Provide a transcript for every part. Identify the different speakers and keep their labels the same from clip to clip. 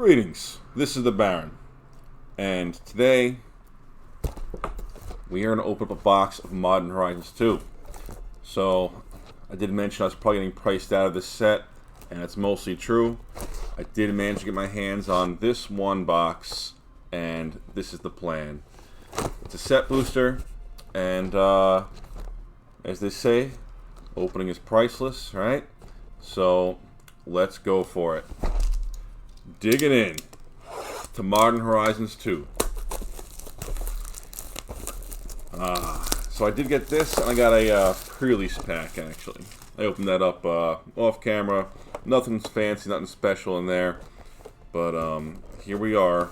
Speaker 1: Greetings, this is the Baron, and today we are going to open up a box of Modern Horizons 2. So, I did mention I was probably getting priced out of this set, and that's mostly true. I did manage to get my hands on this one box, and this is the plan. It's a set booster, and as they say, opening is priceless, right? So, let's go for it. Digging in to Modern Horizons 2. So I did get this, and I got a pre-release pack, actually. I opened that up off camera. Nothing's fancy, nothing special in there. But here we are.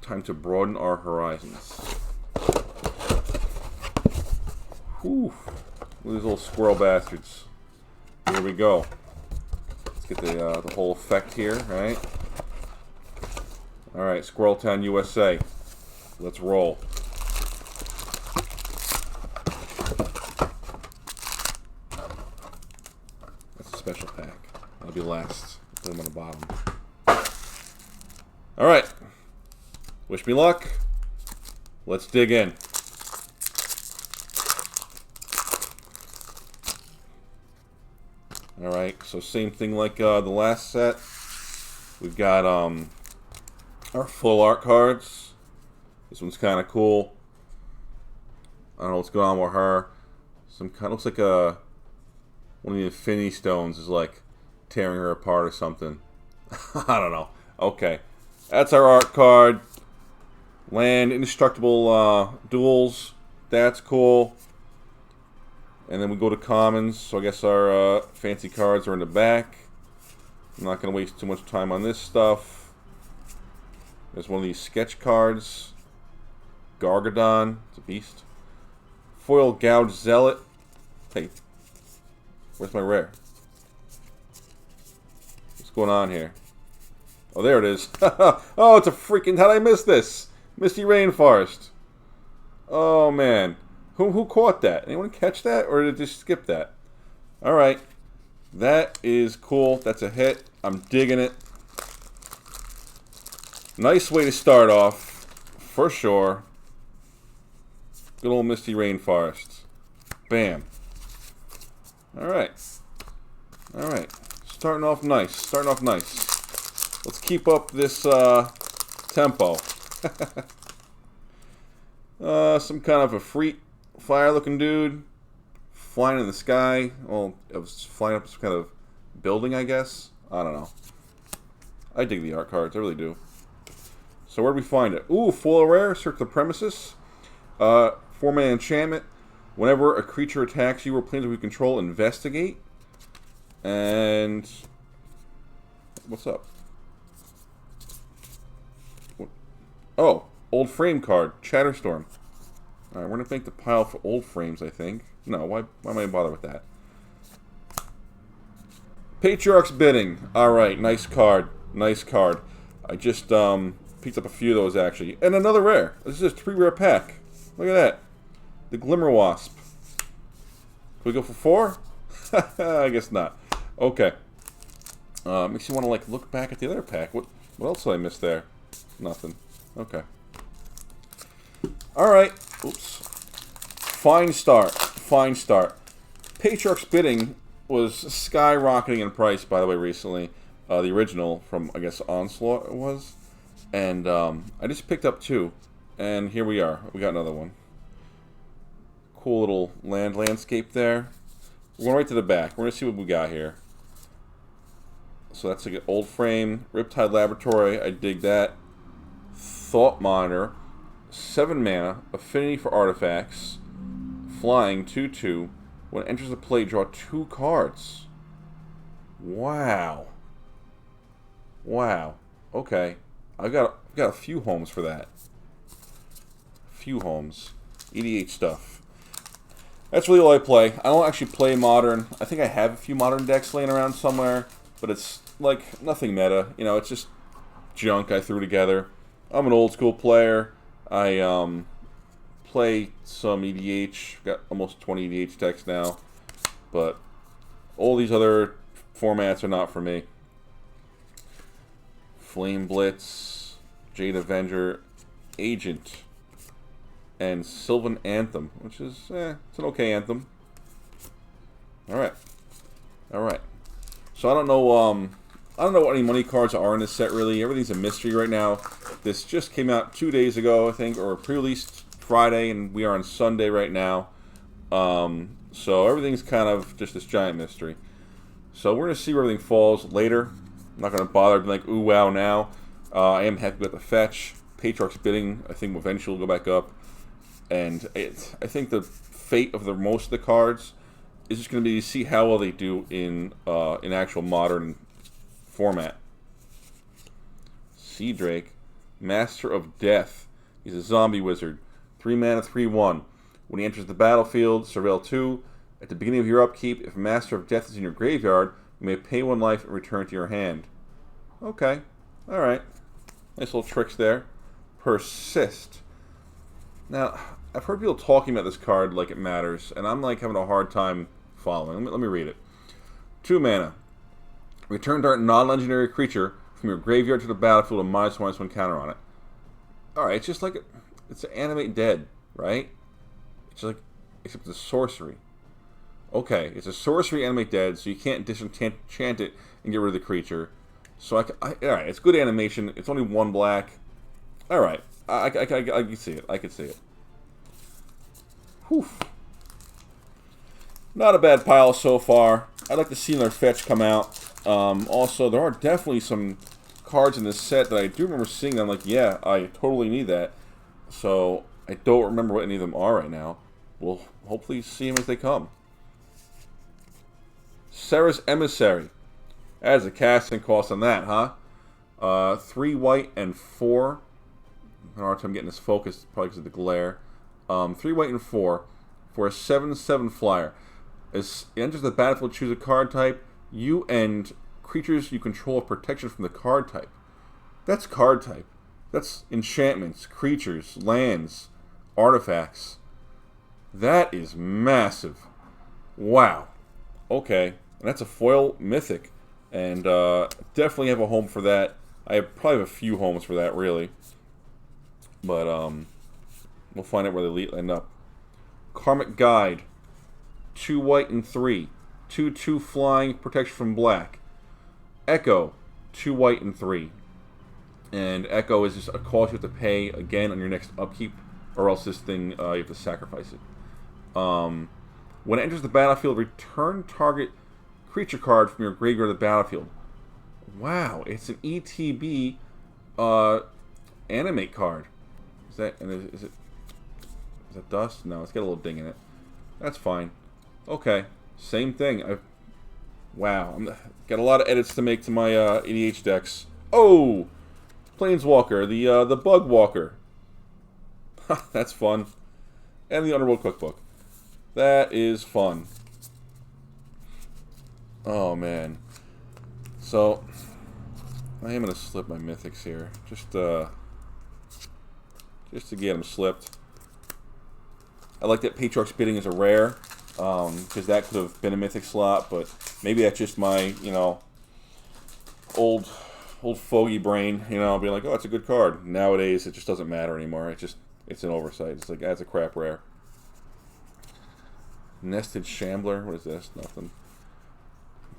Speaker 1: Time to broaden our horizons. Whew. Look at these little squirrel bastards. Here we go. Let's get the whole effect here, right? Alright, Squirrel Town, USA. Let's roll. That's a special pack. That'll be last. Put them on the bottom. Alright. Wish me luck. Let's dig in. Alright, so same thing like the last set. We've got our full art cards. This one's kind of cool. I don't know what's going on with her. Some kind of looks like one of the Infinity Stones is like tearing her apart or something. I don't know. Okay, that's our art card. Land indestructible duels. That's cool. And then we go to commons, so I guess our fancy cards are in the back. I'm not going to waste too much time on this stuff. There's one of these sketch cards. Gargadon, it's a beast. Foil Gouge Zealot. Hey, where's my rare? What's going on here? Oh, there it is. Oh, it's a freaking... How'd I miss this? Misty Rainforest. Oh, man. Who caught that? Anyone catch that? Or did it just skip that? Alright. That is cool. That's a hit. I'm digging it. Nice way to start off. For sure. Good old Misty Rainforest. Bam. Alright. Alright. Starting off nice. Starting off nice. Let's keep up this tempo. Some kind of a freak. Fire-looking dude, flying in the sky. Well, it was flying up some kind of building, I guess. I don't know. I dig the art cards, I really do. So where do we find it? Ooh, foil rare. Search the premises. 4-mana enchantment. Whenever a creature attacks you or planes we control, investigate. And what's up? What? Oh, old frame card, Chatterstorm. Alright, we're going to make the pile for old frames, I think. No, why am I bother with that? Patriarch's Bidding. Alright, nice card. Nice card. I just picked up a few of those, actually. And another rare. This is a 3-rare pack. Look at that. The Glimmer Wasp. Can we go for 4? I guess not. Okay. Makes you want to, like, look back at the other pack. What else did I miss there? Nothing. Okay. Alright. Oops. Fine start. Fine start. Patriarch's Bidding was skyrocketing in price, by the way, recently. The original from, I guess, Onslaught it was. And I just picked up 2. And here we are. We got another one. Cool little landscape there. We're going right to the back. We're going to see what we got here. So that's like an old frame. Riptide Laboratory. I dig that. Thought Monitor. 7 mana, affinity for artifacts, flying 2/2. When it enters the play, draw 2 cards. Wow. Wow. Okay. I've got a few homes for that. Few homes. EDH stuff. That's really all I play. I don't actually play Modern. I think I have a few Modern decks laying around somewhere, but it's like nothing meta. You know, it's just junk I threw together. I'm an old school player. I play some EDH. Got almost 20 EDH decks now, but all these other formats are not for me. Flame Blitz, Jade Avenger, Agent, and Sylvan Anthem, which is, it's an okay anthem. Alright. Alright. So I don't know what any money cards are in this set, really. Everything's a mystery right now. This just came out 2 days ago, I think, or pre-released Friday, and we are on Sunday right now. So everything's kind of just this giant mystery. So we're going to see where everything falls later. I'm not going to bother being like, ooh, wow, now. I am happy with the fetch. Patriarch's Bidding, I think, eventually will go back up. And I think the fate of most of the cards is just going to be to see how well they do in actual modern format. Sea Drake, Master of Death. He's a zombie wizard. 3 mana, 3/1. When he enters the battlefield, surveil 2. At the beginning of your upkeep, if Master of Death is in your graveyard, you may pay 1 life and return to your hand. Okay. Alright. Nice little tricks there. Persist. Now, I've heard people talking about this card like it matters, and I'm like having a hard time following. Let me read it. 2 mana. Return target non-legendary creature from your graveyard to the battlefield with a -1/-1 counter on it. Alright, it's just like it's an animate dead, right? It's like, except it's a sorcery. Okay, it's a sorcery animate dead, so you can't disenchant it and get rid of the creature. So alright, it's good animation. It's only 1 black. Alright, I can see it. I can see it. Whew. Not a bad pile so far. I'd like to see another fetch come out. Also, there are definitely some cards in this set that I do remember seeing. I'm like, yeah, I totally need that. So, I don't remember what any of them are right now. We'll hopefully see them as they come. Sarah's Emissary. That's a casting cost on that, huh? 3 white and 4. I have a hard time getting this focused, probably because of the glare. 3 white and 4 for a 7/7 flyer. As it enters the battlefield, choose a card type. You and creatures you control have protection from the card type. That's card type. That's enchantments, creatures, lands, artifacts. That is massive. Wow. Okay. And that's a foil mythic. And definitely have a home for that. I probably have a few homes for that, really. But we'll find out where they end up. Karmic Guide. 2 white and 3. 2/2 flying, protection from black. Echo. 2 white and 3. And Echo is just a cost you have to pay again on your next upkeep, or else this thing, you have to sacrifice it. When it enters the battlefield, return target creature card from your graveyard to the battlefield. Wow, it's an ETB animate card. Is that dust? No, it's got a little ding in it. That's fine. Okay, same thing. Wow, got a lot of edits to make to my EDH decks. Oh, Planeswalker, the Bug Walker. That's fun. And the Underworld Cookbook. That is fun. Oh man. So I am gonna slip my mythics here, just to get them slipped. I like that Patriarch's Bidding is a rare, because that could have been a mythic slot, but maybe that's just my, old fogey brain, being like, oh, that's a good card. Nowadays, it just doesn't matter anymore. It's an oversight. It's like, that's a crap rare. Nested Shambler. What is this? Nothing.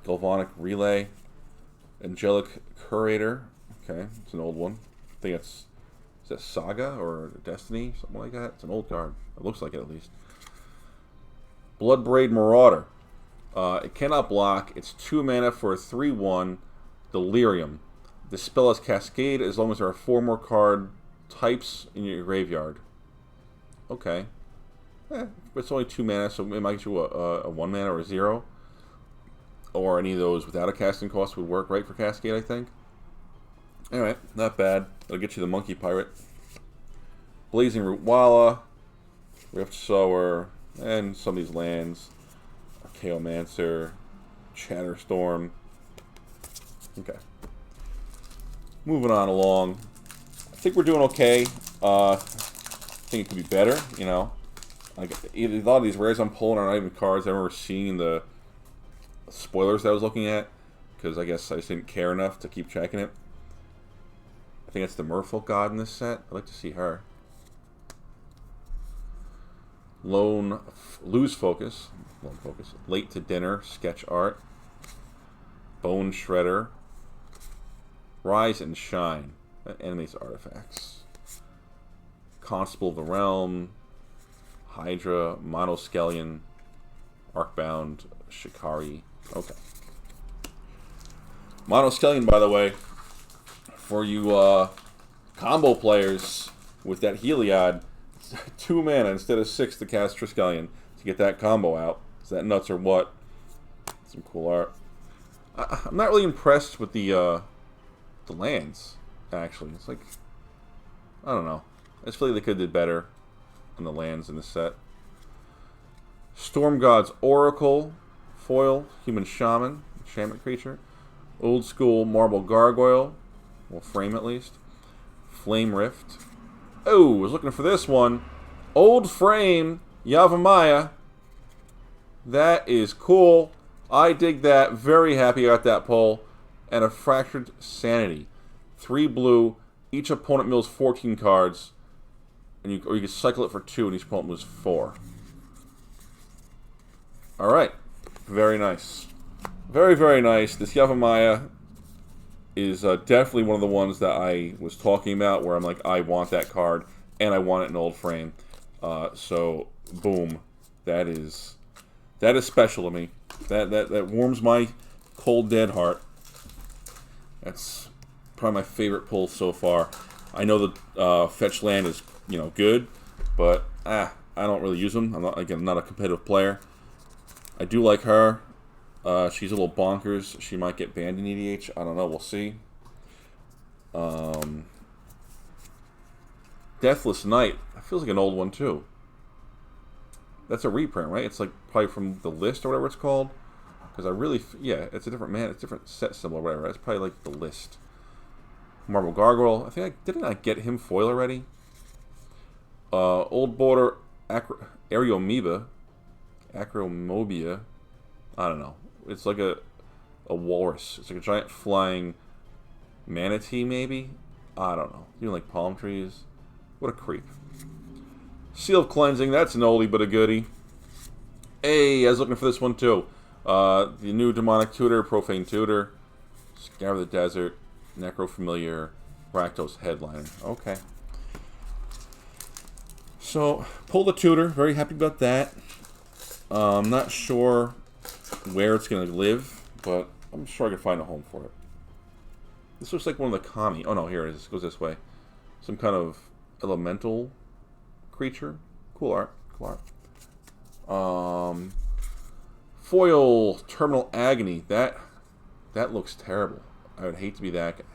Speaker 1: Galvanic Relay. Angelic Curator. Okay, it's an old one. I think is that Saga or Destiny? Something like that. It's an old card. It looks like it, at least. Bloodbraid Marauder. It cannot block. It's 2 mana for a 3/1 Delirium. The spell has Cascade as long as there are 4 more card types in your graveyard. Okay. It's only 2 mana, so it might get you a 1 mana or a 0. Or any of those without a casting cost would work right for Cascade, I think. Alright, not bad. That'll get you the Monkey Pirate. Blazing Rootwalla, Rift Sower, and some of these lands. Chaomancer, Chatterstorm. Okay. Moving on along. I think we're doing okay. I think it could be better, Like, a lot of these rares I'm pulling are not even cards I remember seeing the spoilers that I was looking at, because I guess I just didn't care enough to keep checking it. think it's the Merfolk God in this set. I'd like to see her. Lose focus. Lone focus. Late to dinner. Sketch art. Bone Shredder. Rise and Shine. Enemies artifacts. Constable of the Realm. Hydra. Monoskelion. Arcbound. Shikari. Okay. Monoskelion, by the way, for you combo players with that Heliod, 2 mana instead of 6 to cast Triskelion to get that combo out. Is that nuts or what? Some cool art. I'm not really impressed with the lands, actually. It's like, I don't know. I just feel like they could have did better on the lands in the set. Storm God's Oracle, foil, human shaman, enchantment creature. Old school marble gargoyle, well, frame at least. Flame Rift. Oh, was looking for this one. Old frame, Yavimaya. That is cool. I dig that. Very happy I got that pull. And a Fractured Sanity. 3 blue. Each opponent mills 14 cards. And you can cycle it for 2 and each opponent moves 4. Alright. Very nice. Very, very nice. This Yavimaya is definitely one of the ones that I was talking about where I'm like, I want that card and I want it in old frame. So, boom. That is special to me. That warms my cold, dead heart. That's probably my favorite pull so far. I know that fetch land is, good, but I don't really use them. I'm not a competitive player. I do like her. She's a little bonkers. She might get banned in EDH. I don't know. We'll see. Deathless Knight. That feels like an old one too. That's a reprint, right? It's like probably from the list or whatever it's called. Because it's a different it's a different set symbol or whatever. It's probably like the list. Marble Gargoyle. I think didn't I get him foil already? Old Border Areomoeba. Acromobia. I don't know. It's like a walrus. It's like a giant flying manatee, maybe? I don't know. You know, like palm trees? What a creep. Seal of Cleansing. That's an oldie but a goodie. Hey, I was looking for this one too. The new Demonic Tutor, Profane Tutor, Scour the Desert, Necrofamiliar, Rakdos Headliner. Okay. So, pull the Tutor. Very happy about that. I'm not sure where it's going to live, but I'm sure I can find a home for it. This looks like one of the Kami. Oh no, here it is. It goes this way. Some kind of elemental creature. Cool art. Cool art. Foil Terminal Agony. That looks terrible. I would hate to be that guy.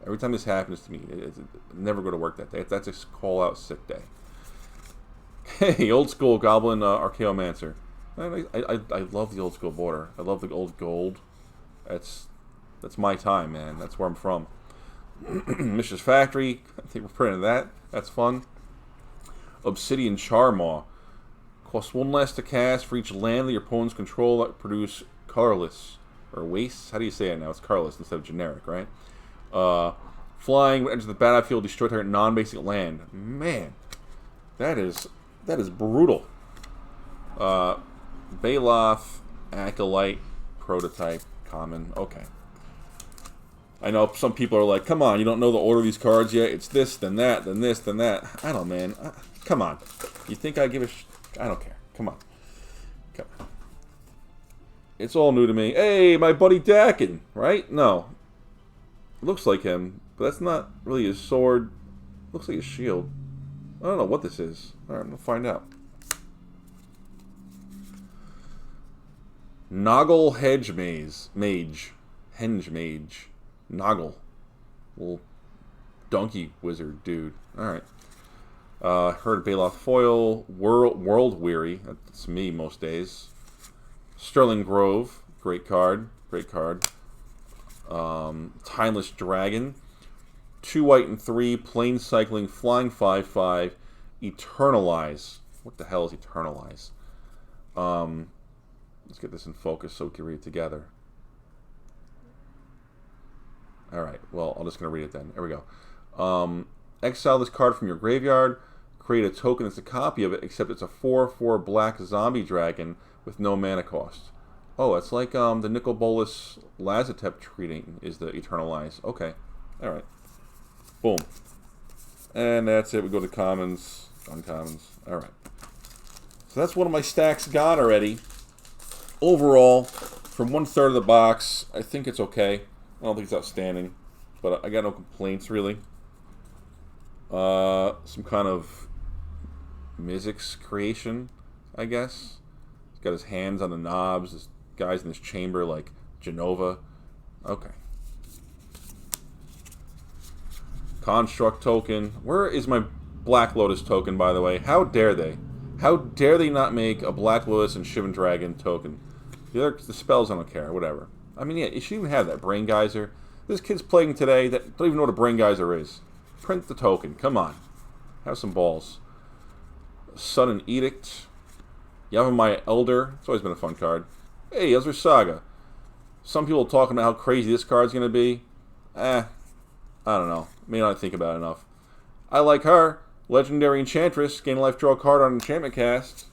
Speaker 1: Every time this happens to me, it's never go to work that day. That's a call-out sick day. Hey, old school Goblin Archaeomancer. I love the old school border. I love the old gold. That's my time, man. That's where I'm from. Mishra's Factory. I think we're printing that. That's fun. Obsidian Charmaw. Costs 1 less to cast for each land that your opponents control that produce colorless. Or wastes? How do you say it now? It's colorless instead of generic, right? Flying, enters the battlefield, destroy target non-basic land. Man, that is brutal. Baloth, Acolyte, Prototype, Common. Okay. I know some people are like, come on, you don't know the order of these cards yet. It's this, then that, then this, then that. I don't know, man. Come on. You think I give a I don't care. Come on. Come on. It's all new to me. Hey, my buddy Dakin, right? No. Looks like him, but that's not really his sword. Looks like his shield. I don't know what this is. Alright, I'm going to find out. Noggle Mage. Henge Mage. Noggle. Little donkey wizard dude. Alright. Heard Baloth Foil. World Weary. That's me most days. Sterling Grove. Great card. Great card. Timeless Dragon. 2 white and 3. Plane Cycling. Flying 5/5. Eternalize. What the hell is Eternalize? Let's get this in focus so we can read it together. Alright, well, I'm just going to read it then. There we go. Exile this card from your graveyard. Create a token that's a copy of it, except it's a 4/4 black zombie dragon with no mana cost. Oh, it's like the Nicol Bolas Lazotep treating is the Eternal Eyes. Okay. Alright. Boom. And that's it. We go to commons, uncommons. Alright. So that's one of my stacks gone already. Overall, from 1/3 of the box, I think it's okay. I don't think it's outstanding. But I got no complaints, really. Some kind of Mizzix creation, I guess. He's got his hands on the knobs. This guy's in this chamber like Genova. Okay. Construct token. Where is my Black Lotus token, by the way? How dare they? How dare they not make a Black Lotus and Shivan Dragon token? The spells, I don't care. Whatever. I mean, yeah, you should even have that. Brain Geyser. This kid's playing today that don't even know what a Brain Geyser is. Print the token. Come on. Have some balls. Sun and Edict. Yavimaya Elder. It's always been a fun card. Hey, Ezra Saga. Some people talking about how crazy this card's going to be. I don't know. May not think about it enough. I like her. Legendary Enchantress. Gain a life, draw a card on enchantment cast.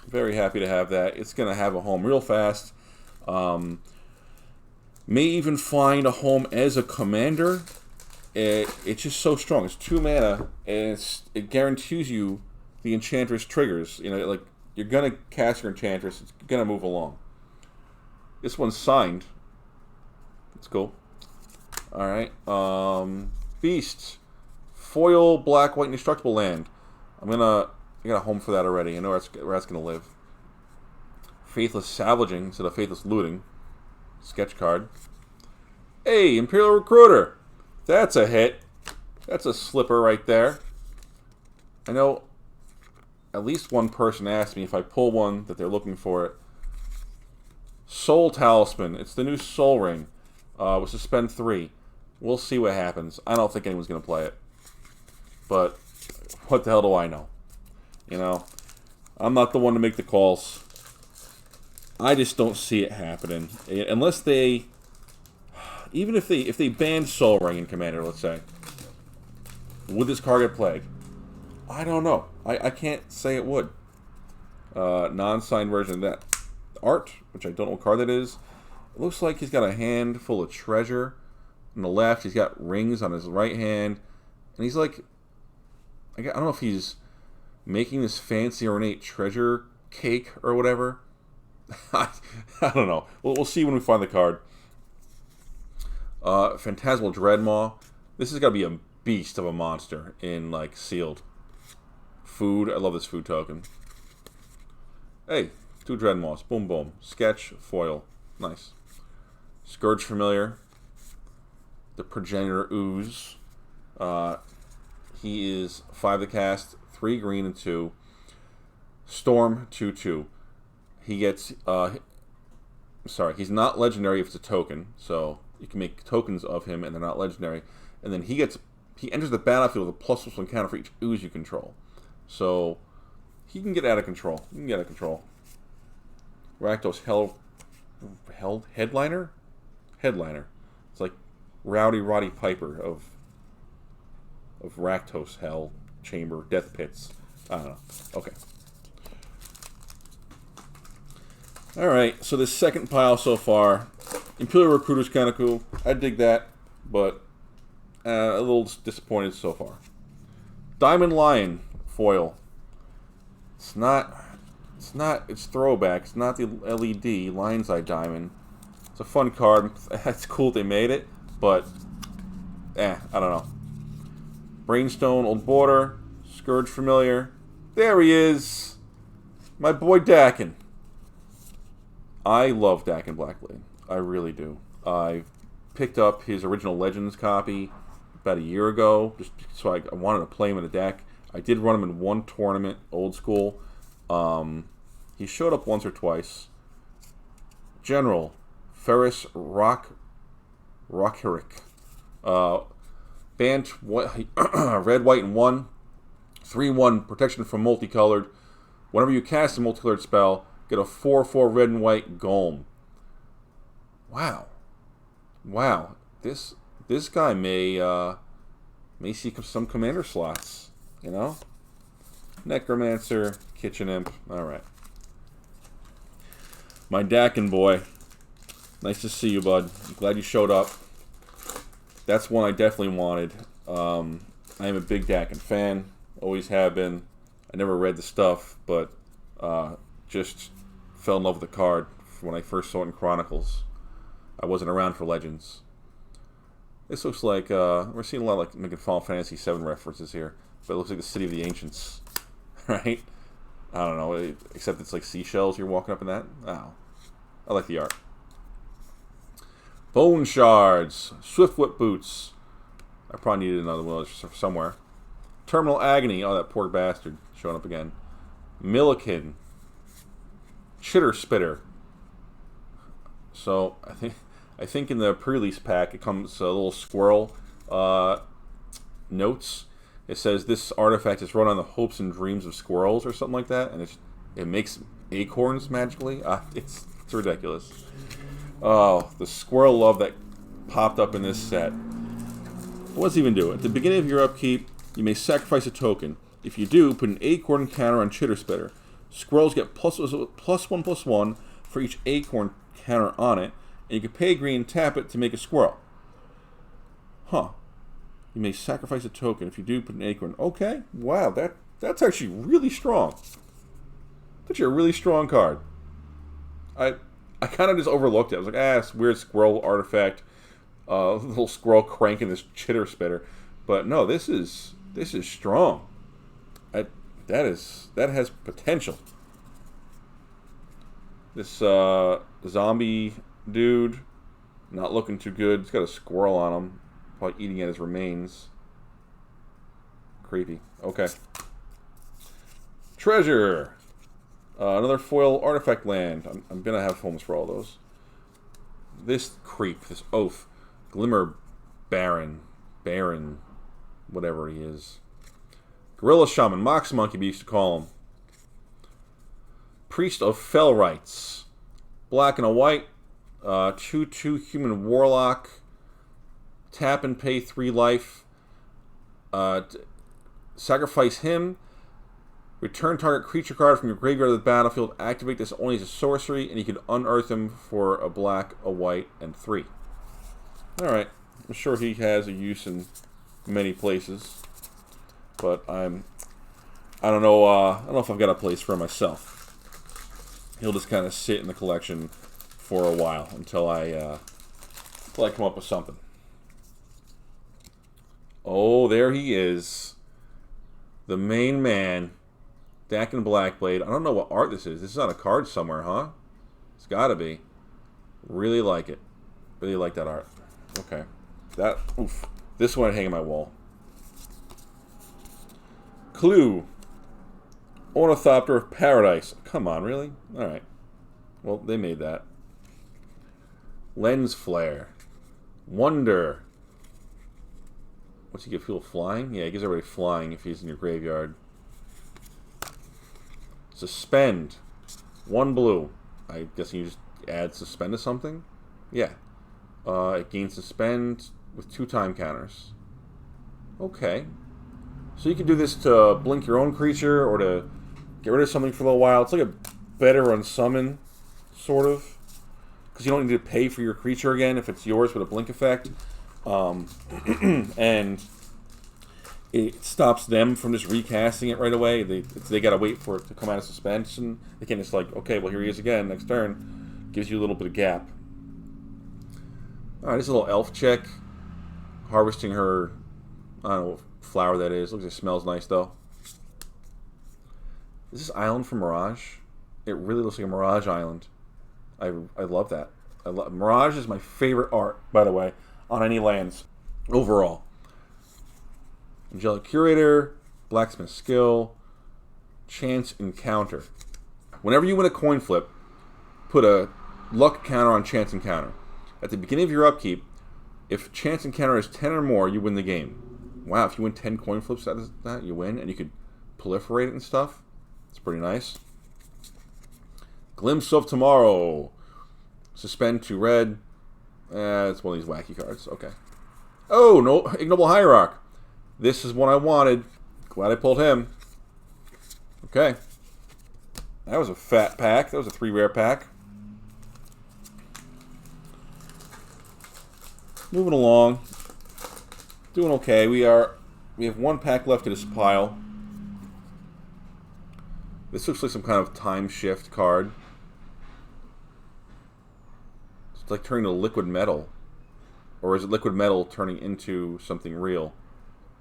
Speaker 1: Very happy to have that. It's going to have a home real fast. May even find a home as a commander. It's just so strong. It's 2 mana, and it guarantees you the Enchantress triggers. You know, like, you're going to cast your Enchantress. It's going to move along. This one's signed. It's cool. Alright. Beasts. Foil, black, white, indestructible land. I got a home for that already. I know where that's going to live. Faithless Salvaging instead of Faithless Looting. Sketch card. Hey, Imperial Recruiter. That's a hit. That's a slipper right there. I know at least one person asked me if I pull one that they're looking for it. Soul Talisman. It's the new Soul Ring. With Suspend 3. We'll see what happens. I don't think anyone's going to play it. But what the hell do I know? You know, I'm not the one to make the calls. I just don't see it happening. Unless they... Even if they banned Soul Ring in Commander, let's say, would this card get played? I don't know. I can't say it would. Non-signed version of that art, which I don't know what card that is. It looks like he's got a hand full of treasure. On the left, he's got rings on his right hand. And he's like... I don't know if he's making this fancy ornate treasure cake or whatever. I don't know. We'll see when we find the card. Phantasmal Dreadmaw. This is got to be a beast of a monster in, like, sealed. Food. I love this food token. Hey, 2 Dreadmaws. Boom, boom. Sketch, foil. Nice. Scourge Familiar. The Progenitor Ooze. He is 5 to cast, 3 green and 2. Storm, 2/2. He gets... sorry, he's not legendary if it's a token, so... You can make tokens of him, and they're not legendary. And then he enters the battlefield with a +1 counter for each ooze you control. So he can get out of control. You can get out of control. Rakdos Headliner. It's like Roddy Piper of Rakdos Hell Chamber Death Pits. I don't know. Okay. All right. So this second pile so far. Imperial Recruiter's kind of cool. I dig that, but a little disappointed so far. Diamond Lion foil. It's throwback. It's not the LED Lion's Eye Diamond. It's a fun card. It's cool they made it, but I don't know. Brainstone, Old Border, Scourge Familiar. There he is, my boy Dakin. I love Dakin Blackblade. I really do. I picked up his original Legends copy about a year ago, just so I wanted to play him in a deck. I did run him in one tournament, old school. He showed up once or twice. General Ferris Rockerick. Banned red, white, and 1. 3/1 protection from multicolored. Whenever you cast a multicolored spell, get a 4/4 red and white golem. Wow. This this guy may see some commander slots, you know? Necromancer, Kitchen Imp, alright. My Dakin boy. Nice to see you, bud. I'm glad you showed up. That's one I definitely wanted. I am a big Dakin fan. Always have been. I never read the stuff, but just fell in love with the card when I first saw it in Chronicles. I wasn't around for Legends. This looks like, we're seeing a lot of like making Final Fantasy VII references here, but it looks like the City of the Ancients, right? I don't know, except it's like seashells you're walking up in that. Oh, I like the art. Bone Shards, Swiftfoot Boots. I probably needed another one of those somewhere. Terminal Agony, oh that poor bastard, showing up again. Milliken. Chitter Spitter. So, I think in the pre-release pack it comes a little squirrel notes. It says this artifact is run on the hopes and dreams of squirrels or something like that, and it makes acorns magically. It's ridiculous. Oh, the squirrel love that popped up in this set. What's it even do? At the beginning of your upkeep, you may sacrifice a token. If you do, put an acorn counter on Chitter Spitter. Squirrels get +1/+1 for each acorn counter on it, and you can pay green and tap it to make a squirrel. Huh. You may sacrifice a token. If you do, put an acorn. Okay. Wow, that's actually really strong. That's a really strong card. I kind of just overlooked it. I was like, it's weird squirrel artifact. Little squirrel cranking this Chitter Spitter. But no, this is strong. That has potential. This zombie dude, not looking too good. He's got a squirrel on him, probably eating at his remains. Creepy. Okay. Treasure. Another foil artifact land. I'm gonna have homes for all those. This creep, this oaf, Glimmer Baron, whatever he is. Gorilla Shaman, Mox Monkey we used to call him. Priest of Fell Rites. Black and a white. 2/2 human warlock. Tap and pay 3 life. Sacrifice him. Return target creature card from your graveyard to the battlefield. Activate this only as a sorcery, and you can unearth him for a black, a white, and 3. Alright. I'm sure he has a use in many places. But I don't know if I've got a place for him myself. He'll just kind of sit in the collection for a while until I come up with something. Oh, there he is. The main man. Dakin Blackblade. I don't know what art this is. This is on a card somewhere, huh? It's gotta be. Really like it. Really like that art. Okay. Oof. This one I'd hang on my wall. Clue. Ornithopter of Paradise. Come on, really? Alright. Well, they made that. Lens Flare. Wonder. What's he give people flying? Yeah, he gives everybody flying if he's in your graveyard. Suspend. 1 blue. I guess you just add suspend to something? Yeah. It gains suspend with 2 time counters. Okay. So you can do this to blink your own creature or to get rid of something for a little while. It's like a better unsummon, sort of. Because you don't need to pay for your creature again if it's yours with a blink effect. And it stops them from just recasting it right away. They gotta wait for it to come out of suspension. They can't just like, okay, well here he is again, next turn. Gives you a little bit of gap. Alright, this is a little elf chick. Harvesting her, I don't know what flower that is. Looks like it smells nice though. Is this island from Mirage? It really looks like a Mirage island. I love that. Mirage is my favorite art, by the way, on any lands overall. Angelic Curator, Blacksmith Skill, Chance Encounter. Whenever you win a coin flip, put a luck counter on Chance Encounter. At the beginning of your upkeep, if Chance Encounter is 10 or more, you win the game. Wow, if you win 10 coin flips out of that, you win, and you could proliferate it and stuff. It's pretty nice. Glimpse of Tomorrow. Suspend 2 red. It's one of these wacky cards. Okay. Oh, no, Ignoble Hierarch. This is one I wanted. Glad I pulled him. Okay. That was a fat pack. That was a 3 rare pack. Moving along. Doing okay. We have 1 pack left in this pile. This looks like some kind of time shift card. It's like turning to liquid metal. Or is it liquid metal turning into something real?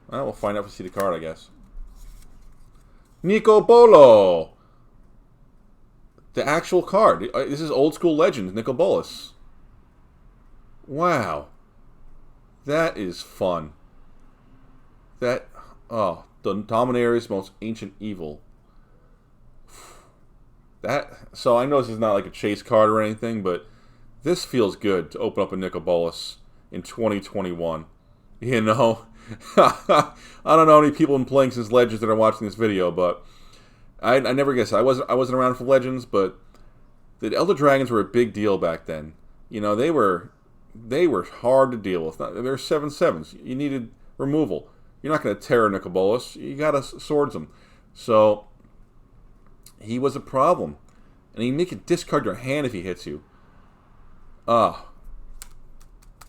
Speaker 1: Well, we'll find out if we see the card, I guess. Nico Bolo! The actual card. This is old school legend, Nicol Bolas. Wow. That is fun. That, oh, the Dominators' most ancient evil. That, so I know this is not like a chase card or anything, but this feels good to open up a Nicol Bolas in 2021. You know? I don't know any people in playing since Legends that are watching this video, but I never guessed. I wasn't around for Legends, but the Elder Dragons were a big deal back then. You know, they were hard to deal with. They were 7/7s. You needed removal. You're not going to tear a Nicol Bolas. You got to swords him. So he was a problem, and he make you discard your hand if he hits you. Ah,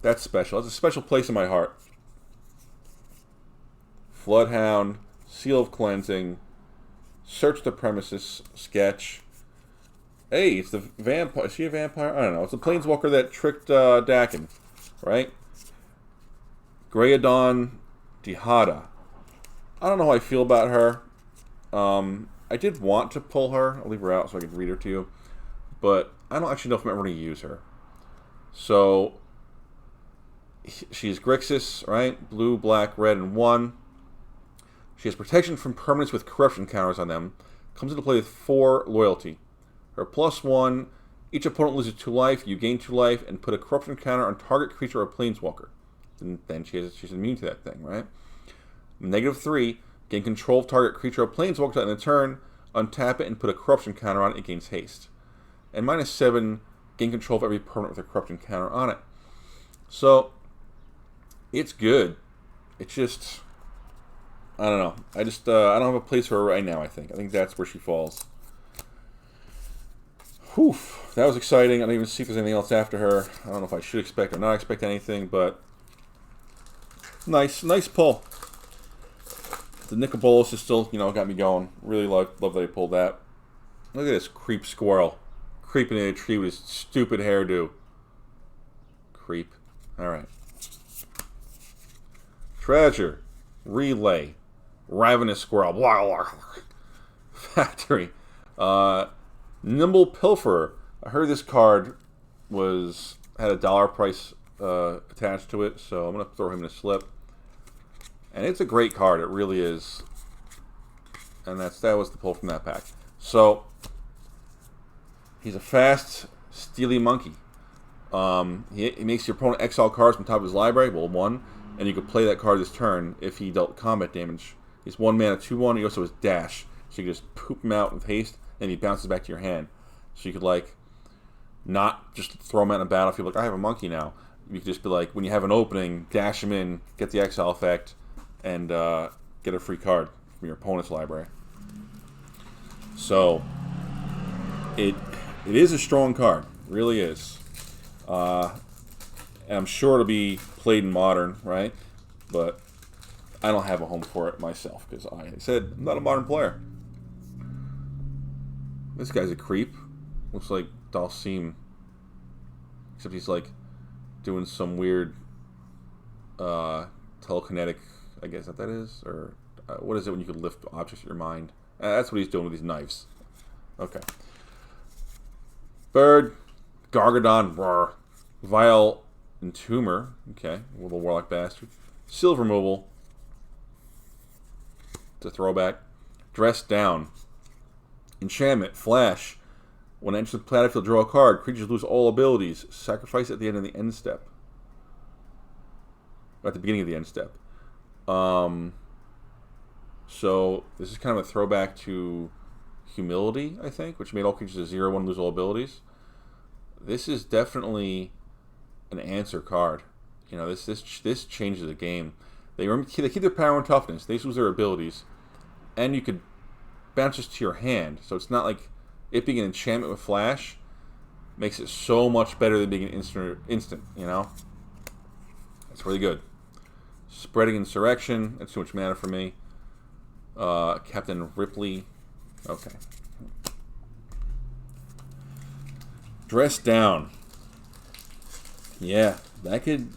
Speaker 1: that's special. That's a special place in my heart. Floodhound, Seal of Cleansing, Search the Premises, Sketch. Hey, it's the vampire. Is she a vampire? I don't know. It's the planeswalker that tricked Dakin, right? Greydon Dihada. I don't know how I feel about her. I did want to pull her. I'll leave her out so I can read her to you. But I don't actually know if I'm ever going to use her. So, she's Grixis, right? Blue, black, red, and 1. She has protection from permanents with corruption counters on them. Comes into play with 4 loyalty. Her +1, each opponent loses 2 life, you gain 2 life, and put a corruption counter on target creature or planeswalker. And then she's immune to that thing, right? -3, gain control of target creature or planeswalker in a turn, untap it and put a corruption counter on it, it gains haste. And -7, gain control of every permanent with a corruption counter on it. So, it's good. It's just, I don't know. I don't have a place for her right now, I think that's where she falls. Whew, that was exciting. I don't even see if there's anything else after her. I don't know if I should expect or not expect anything, but nice pull. The Nicol Bolas is still, got me going. Really love that I pulled that. Look at this creep squirrel. Creeping in a tree with his stupid hairdo. Creep. Alright. Treasure. Relay. Ravenous Squirrel. Blah, blah. Factory. Nimble Pilferer. I heard this card had a dollar price attached to it, so I'm going to throw him in a slip. And it's a great card, it really is. And that was the pull from that pack. So, he's a fast, steely monkey. He makes your opponent exile cards from top of his library, well, 1, and you can play that card this turn if he dealt combat damage. He's 1 mana, 2/1, he also has dash, so you can just poop him out with haste, and he bounces back to your hand. So you could, not just throw him out in the battlefield, like, I have a monkey now. You could just be like, when you have an opening, dash him in, get the exile effect, and get a free card from your opponent's library. So, it is a strong card. It really is. And I'm sure it'll be played in Modern, right? But I don't have a home for it myself, because I said, I'm not a Modern player. This guy's a creep. Looks like Dalsim. Except he's, doing some weird telekinetic, I guess that is? Or what is it when you can lift objects with your mind? That's what he's doing with these knives. Okay. Bird, Gargadon, roar. Vile Entomber. Okay, little Warlock Bastard. Silver Removal. It's a throwback. Dress Down. Enchantment, Flash. When it enters the battlefield, draw a card. Creatures lose all abilities. Sacrifice at the end of the end step. Or at the beginning of the end step. So, this is kind of a throwback to Humility, I think, which made all creatures a 0/1 lose all abilities. This is definitely an answer card. You know, this changes the game. They keep their power and toughness. They lose their abilities, and you could bounce this to your hand. So it's not like it being an enchantment with flash makes it so much better than being an instant. You know, it's really good. Spreading Insurrection. That's too much mana for me. Captain Ripley. Okay. Dress Down. Yeah, that could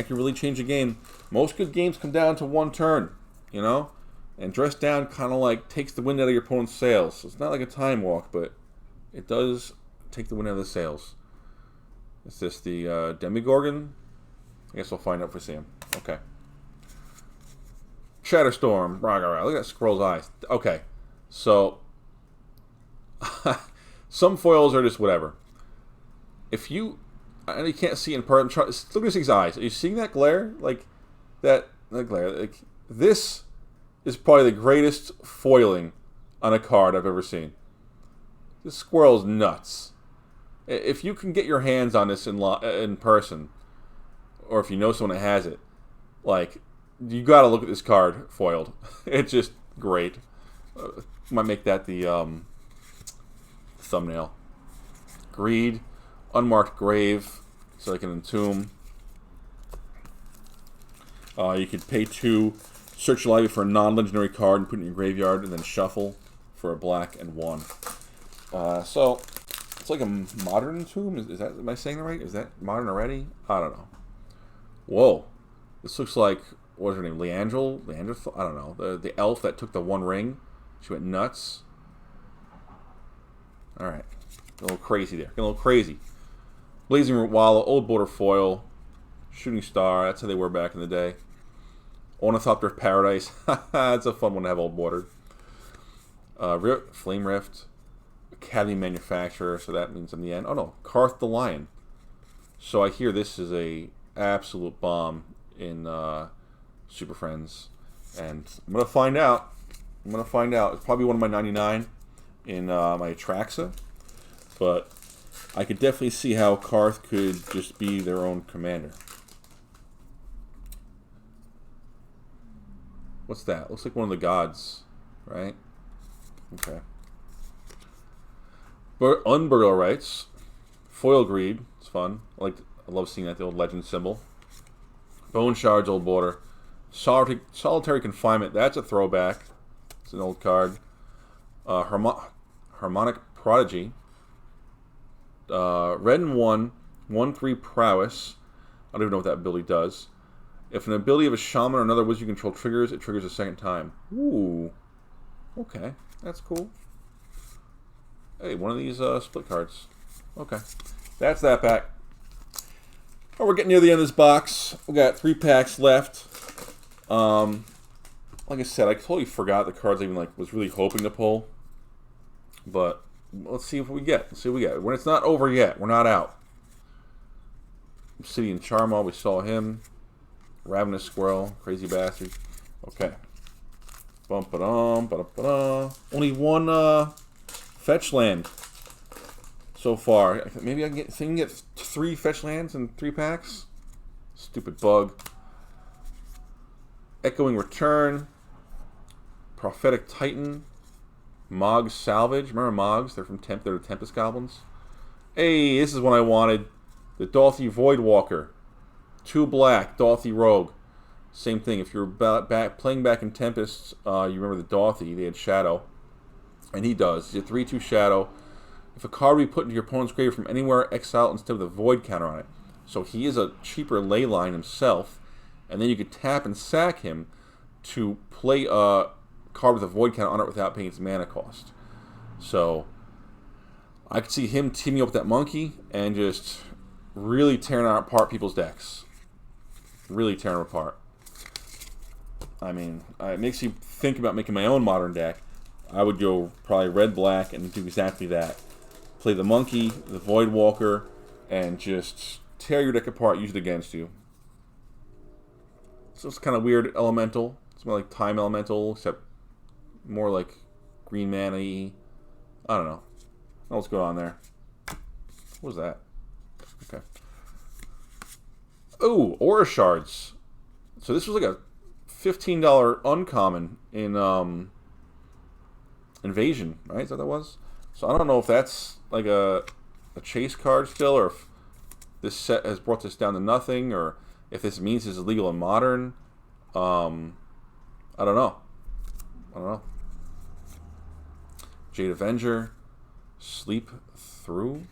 Speaker 1: really change the game. Most good games come down to one turn, you know? And Dress Down kind of like takes the wind out of your opponent's sails. So it's not like a time walk, but it does take the wind out of the sails. Is this the Demigorgon? I guess we'll find out if we see him. Okay. Shatterstorm. Look at that squirrel's eyes. Okay. So, some foils are just whatever. If you... I know you can't see in part. Look at this thing's eyes. Are you seeing that glare? Like, that glare. Like, this is probably the greatest foiling on a card I've ever seen. This squirrel's nuts. If you can get your hands on this in person, or if you know someone that has it, like, you gotta look at this card foiled. It's just great. Might make that the thumbnail. Greed. Unmarked Grave, so I can entomb. You could pay 2, search your library for a non-legendary card and put it in your graveyard, and then shuffle for a black and 1. So it's like a modern tomb. Is that, am I saying that right? Is that modern already? I don't know. Whoa, this looks like, what was her name? Leandrel? I don't know. The elf that took the 1 ring. She went nuts. All right, a little crazy there. A little crazy. Blazing Root Wallow, Old Border Foil, Shooting Star, that's how they were back in the day. Ornithopter Paradise, that's a fun one to have old bordered. Flame Rift, Academy Manufacturer, so that means in the end. Oh no, Karth the Lion. So I hear this is a absolute bomb in Super Friends, and I'm going to find out. It's probably one of my 99 in my Atraxa, but I could definitely see how Karth could just be their own commander. What's that? Looks like one of the gods, right? Okay. Unburial Rites. Foil Greed. It's fun. I love seeing that, the old legend symbol. Bone Shards, Old Border. Solitary Confinement. That's a throwback. It's an old card. Harmonic Prodigy. Red and 1, 1/3 Prowess. I don't even know what that ability does. If an ability of a shaman or another wizard you control triggers, it triggers a second time. Ooh. Okay, that's cool. Hey, one of these split cards. Okay, that's that pack. Oh, we're getting near the end of this box. We got 3 packs left. Like I said, I totally forgot the cards I even was really hoping to pull. But let's see what we get. When it's not over yet, we're not out. Obsidian Charmaw, we saw him. Ravenous Squirrel, crazy bastard. Okay. Only 1 fetch land so far. Maybe I can get 3 fetch lands in 3 packs. Stupid bug. Echoing Return. Prophetic Titan. Mog's Salvage. Remember Mog's? They're the Tempest Goblins. Hey, this is one I wanted. The Dauthi Voidwalker. 2 black, Dauthi Rogue. Same thing. If you're playing back in Tempest, you remember the Dauthi. They had Shadow. And he does. He's a 3/2 Shadow. If a card be put into your opponent's grave from anywhere, exile it instead of the Void counter on it. So he is a cheaper ley line himself. And then you could tap and sack him to play a card with a Void counter on it without paying its mana cost. So I could see him teaming up with that monkey and just really tearing apart people's decks. Really tearing them apart. I mean, it makes you think about making my own modern deck. I would go probably red-black and do exactly that. Play the monkey, the Voidwalker, and just tear your deck apart, use it against you. So it's kind of weird elemental. It's more like time elemental, except more like green mana-y. I don't know. What's going on there? What was that? Okay. Oh, Aura Shards. So this was like a $15 uncommon in Invasion, right? Is that what that was? So I don't know if that's like a chase card still, or if this set has brought this down to nothing, or if this means this is legal in Modern. I don't know. Jade Avenger. Sleep Through.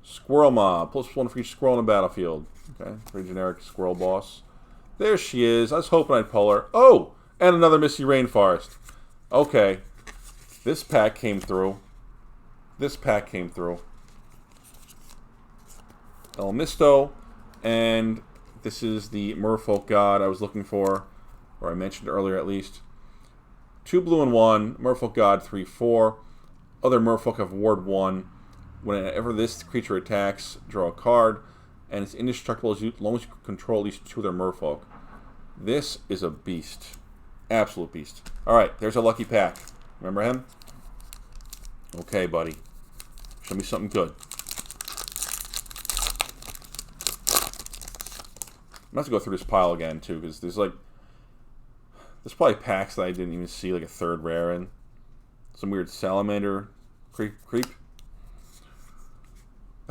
Speaker 1: Squirrel Mob. +1 for each squirrel in the battlefield. Okay, pretty generic squirrel boss. There she is. I was hoping I'd pull her. Oh! And another Misty Rainforest. Okay. This pack came through. El Misto. And this is the Merfolk God I was looking for. Or I mentioned earlier at least. 2 blue and 1. Merfolk God 3/4. Other Merfolk have Ward 1. Whenever this creature attacks, draw a card. And it's indestructible as long as you control at least 2 of their Merfolk. This is a beast. Absolute beast. Alright, there's a lucky pack. Remember him? Okay, buddy. Show me something good. I'm going to have to go through this pile again, too, because there's probably packs that I didn't even see, like a 3rd rare in. Some weird salamander creep.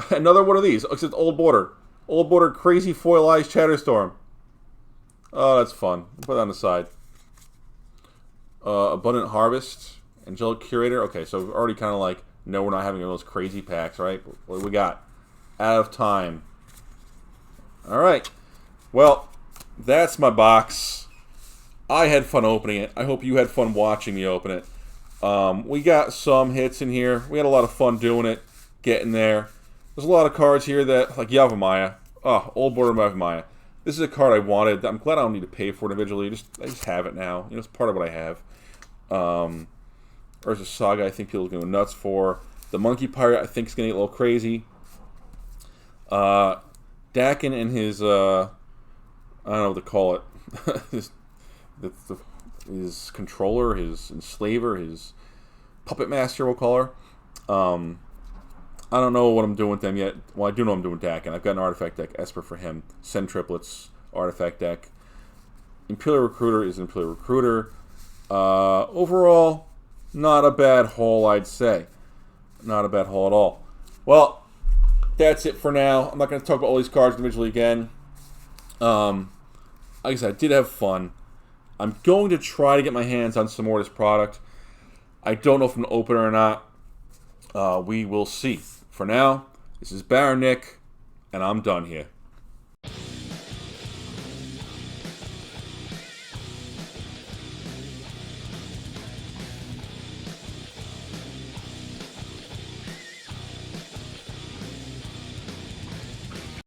Speaker 1: Another one of these. Oh, it's Old Border. Old Border Crazy Foil Eyes Chatterstorm. Oh, that's fun. Put that on the side. Abundant Harvest. Angelic Curator. Okay, so we already kind of like know we're not having those crazy packs, right? What do we got? Out of Time. Alright. Well, that's my box. I had fun opening it. I hope you had fun watching me open it. We got some hits in here. We had a lot of fun doing it, getting there. There's a lot of cards here that, like Yavimaya. Oh, Old Border Yavimaya. This is a card I wanted. I'm glad I don't need to pay for it individually. I just have it now. You know, it's part of what I have. Urza Saga, I think people are going to go nuts for. The Monkey Pirate, I think, is going to get a little crazy. Dakin and his, I don't know what to call it. his controller, his enslaver, his puppet master, we'll call her. I don't know what I'm doing with them yet. Well, I do know I'm doing Dakin. I've got an artifact deck, Esper for him. Send Triplets, artifact deck. Imperial Recruiter is Imperial Recruiter. Overall, not a bad haul, I'd say. Not a bad haul at all. Well, that's it for now. I'm not going to talk about all these cards individually again. Like I said, I did have fun. I'm going to try to get my hands on some more of this product. I don't know if I'm going to open it or not. We will see. For now, this is Baron Nick, and I'm done here.